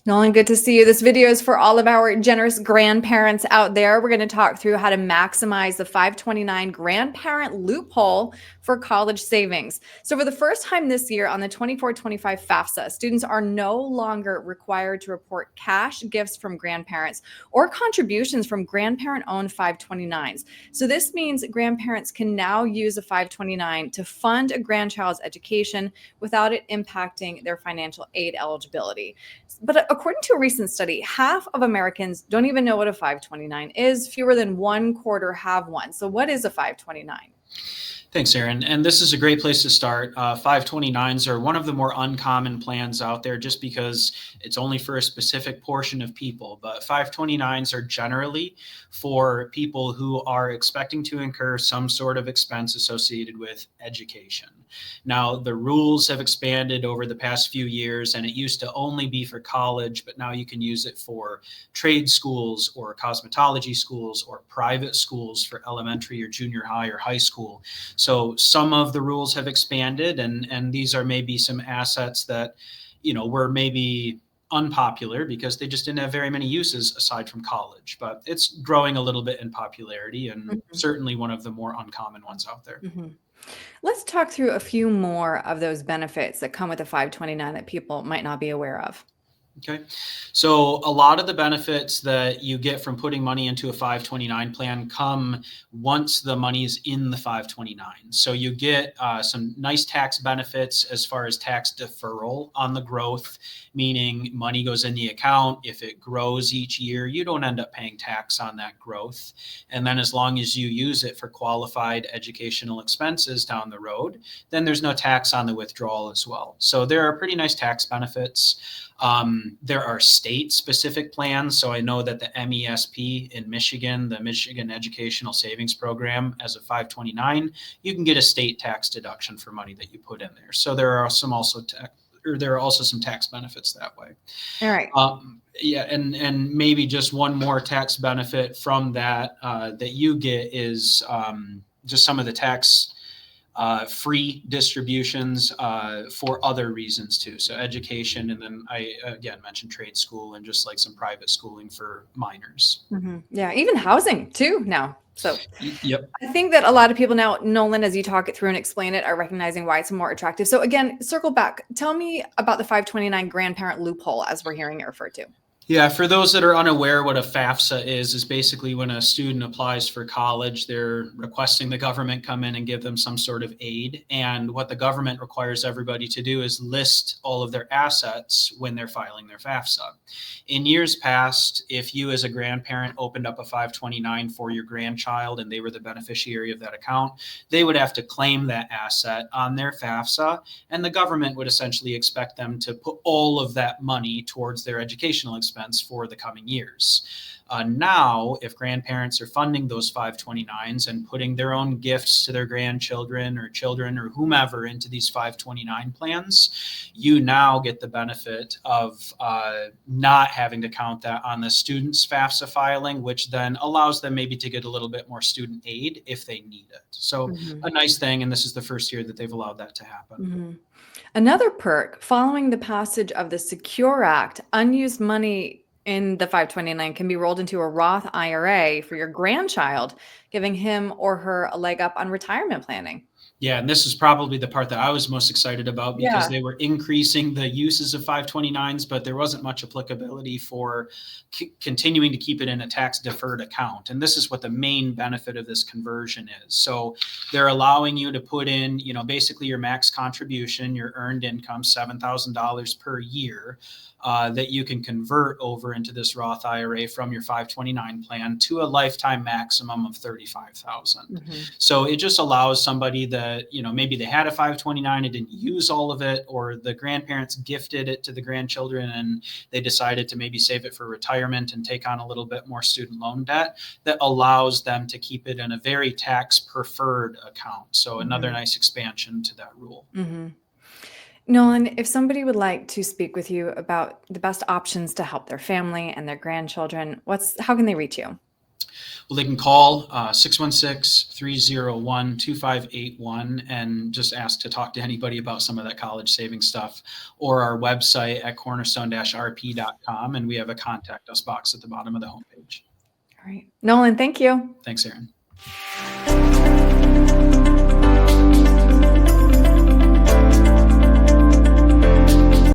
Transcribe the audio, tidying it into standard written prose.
Nolan, good to see you. This video is for all of our generous grandparents out there. We're going to talk through how to maximize the 529 grandparent loophole for college savings. So for the first time this year on the 24-25 FAFSA, students are no longer required to report cash gifts from grandparents or contributions from grandparent-owned 529s. So this means grandparents can now use a 529 to fund a grandchild's education without it impacting their financial aid eligibility. But according to a recent study, half of Americans don't even know what a 529 is. Fewer than one quarter have one. So what is a 529? Thanks, Erin. And this is a great place to start. 529s are one of the more uncommon plans out there just because it's only for a specific portion of people. But 529s are generally for people who are expecting to incur some sort of expense associated with education. Now, the rules have expanded over the past few years, and it used to only be for college, but now you can use it for trade schools or cosmetology schools or private schools for elementary or junior high or high school. So some of the rules have expanded, and these are maybe some assets that, were maybe unpopular because they just didn't have very many uses aside from college. But it's growing a little bit in popularity and certainly one of the more uncommon ones out there. Let's talk through a few more of those benefits that come with a 529 that people might not be aware of. Okay. So a lot of the benefits that you get from putting money into a 529 plan come once the money's in the 529. So you get some nice tax benefits as far as tax deferral on the growth, meaning money goes in the account. If it grows each year, you don't end up paying tax on that growth. And then as long as you use it for qualified educational expenses down the road, then there's no tax on the withdrawal as well. So there are pretty nice tax benefits. There are state-specific plans. So I know that the MESP in Michigan, the Michigan Educational Savings Program, as a 529, you can get a state tax deduction for money that you put in there. So there are some some tax benefits that way. All right. And maybe just one more tax benefit from that that you get is just some of the tax free distributions for other reasons too. So education, and then I again mentioned trade school and just like some private schooling for minors. Yeah, even housing too now. So Yep. I think that a lot of people now, Nolan, as you talk it through and explain it, are recognizing why it's more attractive. So again, circle back. Tell me about the 529 grandparent loophole as we're hearing it referred to. Yeah, for those that are unaware, what a FAFSA is basically when a student applies for college, they're requesting the government come in and give them some sort of aid. And what the government requires everybody to do is list all of their assets when they're filing their FAFSA. In years past, if you as a grandparent opened up a 529 for your grandchild and they were the beneficiary of that account, they would have to claim that asset on their FAFSA, and the government would essentially expect them to put all of that money towards their educational expense for the coming years. Now, if grandparents are funding those 529s and putting their own gifts to their grandchildren or children or whomever into these 529 plans, you now get the benefit of not having to count that on the student's FAFSA filing, which then allows them maybe to get a little bit more student aid if they need it. So a nice thing, and this is the first year that they've allowed that to happen. Another perk, following the passage of the Secure Act, unused money in the 529 can be rolled into a Roth IRA for your grandchild, giving him or her a leg up on retirement planning. Yeah, and this is probably the part that I was most excited about because they were increasing the uses of 529s, but there wasn't much applicability for continuing to keep it in a tax deferred account. And this is what the main benefit of this conversion is. So they're allowing you to put in, basically your max contribution, your earned income, $7,000 per year. That you can convert over into this Roth IRA from your 529 plan to a lifetime maximum of $35,000. So it just allows somebody that, maybe they had a 529 and didn't use all of it, or the grandparents gifted it to the grandchildren and they decided to maybe save it for retirement and take on a little bit more student loan debt, that allows them to keep it in a very tax preferred account. So another nice expansion to that rule. Nolan, if somebody would like to speak with you about the best options to help their family and their grandchildren, how can they reach you? Well, they can call 616-301-2581 and just ask to talk to anybody about some of that college savings stuff, or our website at cornerstone-rp.com. And we have a contact us box at the bottom of the homepage. All right. Nolan, thank you. Thanks, Erin.